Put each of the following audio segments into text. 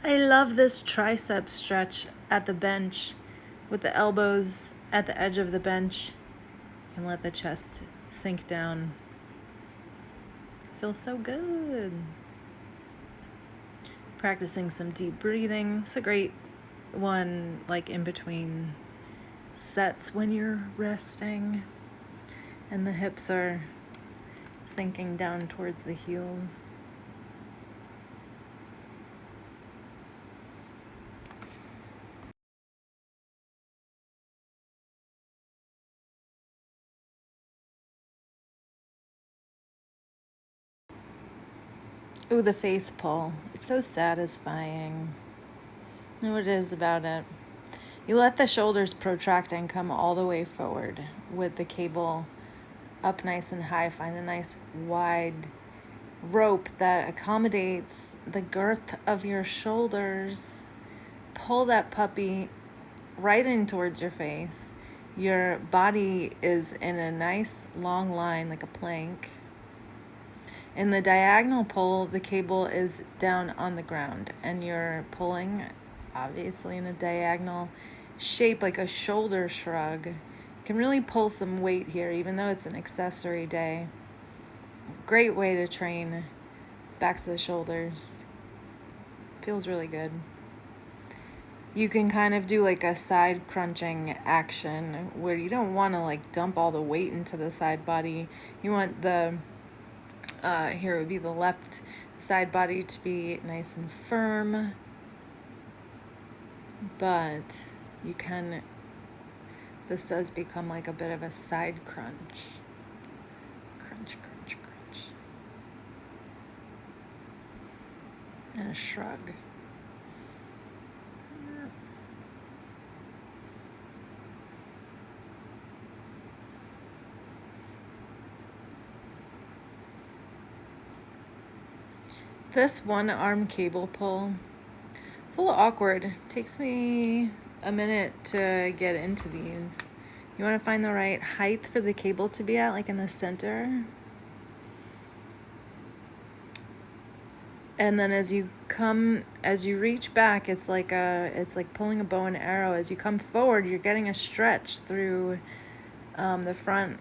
I love this tricep stretch at the bench with the elbows at the edge of the bench and let the chest sink down. It feels so good. Practicing some deep breathing. It's a great one, like in between sets when you're resting and the hips are sinking down towards the heels. Ooh, the face pull. It's so satisfying. You know what it is about it? You let the shoulders protract and come all the way forward with the cable up nice and high. Find a nice wide rope that accommodates the girth of your shoulders. Pull that puppy right in towards your face. Your body is in a nice long line like a plank. In the diagonal pull, the cable is down on the ground and you're pulling obviously in a diagonal shape like a shoulder shrug. You can really pull some weight here even though it's an accessory day. Great way to train backs of the shoulders. Feels really good. You can kind of do like a side crunching action where you don't want to like dump all the weight into the side body. You want the here would be the left side body to be nice and firm, but you can, this does become like a bit of a side crunch. Crunch, crunch, crunch. And a shrug. This one arm cable pull, it's a little awkward. It takes me a minute to get into these. You want to find the right height for the cable to be at, like in the center. And then as you reach back, it's like pulling a bow and arrow. As you come forward, you're getting a stretch through the front,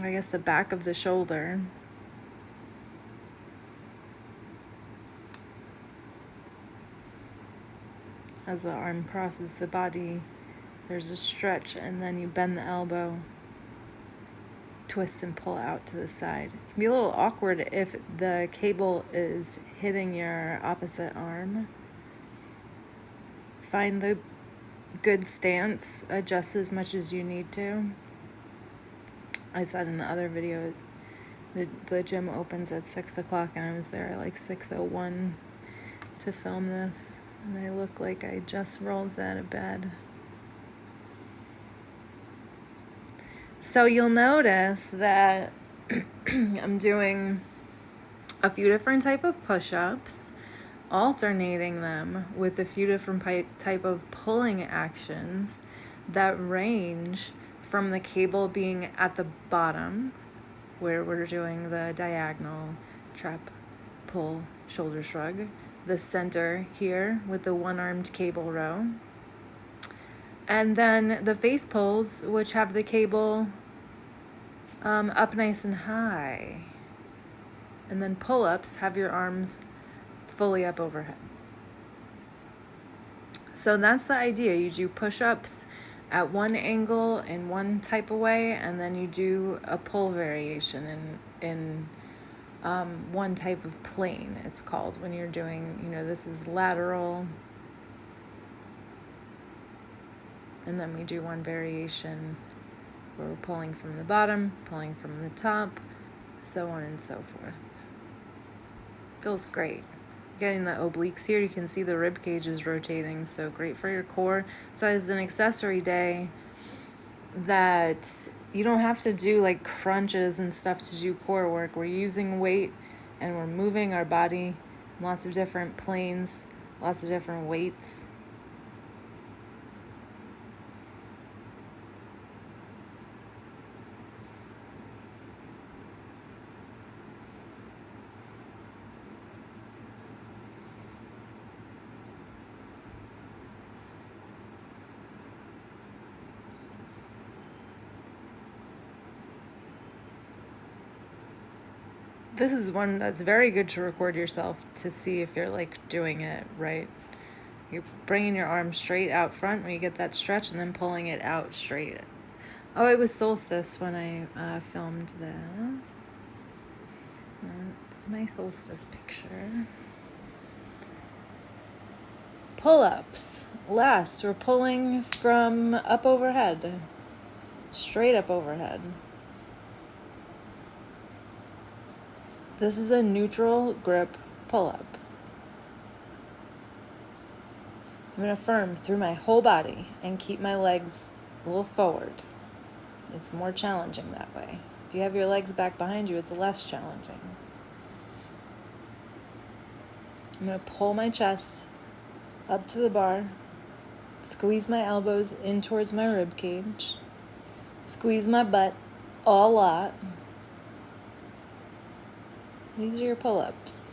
I guess the back of the shoulder. As the arm crosses the body, there's a stretch, and then you bend the elbow, twist and pull out to the side. It can be a little awkward if the cable is hitting your opposite arm. Find the good stance, adjust as much as you need to. I said in the other video, the gym opens at 6 o'clock and I was there at like 6:01 to film this, and I look like I just rolled out of bed. So you'll notice that I'm doing a few different type of push-ups, alternating them with a few different type of pulling actions that range from the cable being at the bottom, where we're doing the diagonal trap, pull, shoulder shrug, the center here with the one-armed cable row, and then the face pulls, which have the cable up nice and high, and then pull-ups have your arms fully up overhead. So that's the idea. You do push-ups at one angle in one type of way, and then you do a pull variation in one type of plane, it's called, when you're doing, this is lateral, and then we do one variation where we're pulling from the bottom, pulling from the top, so on and so forth. Feels great. Getting the obliques here, you can see the rib cage is rotating, so great for your core. So as an accessory day, that you don't have to do like crunches and stuff to do core work. We're using weight and we're moving our body, lots of different planes, lots of different weights. This is one that's very good to record yourself to see if you're like doing it right. You're bringing your arm straight out front when you get that stretch and then pulling it out straight. Oh, it was solstice when I filmed this. It's my solstice picture. Pull-ups. Last, we're pulling from up overhead. Straight up overhead. This is a neutral grip pull-up. I'm going to firm through my whole body and keep my legs a little forward. It's more challenging that way. If you have your legs back behind you, it's less challenging. I'm going to pull my chest up to the bar, squeeze my elbows in towards my rib cage, squeeze my butt a lot. These are your pull-ups.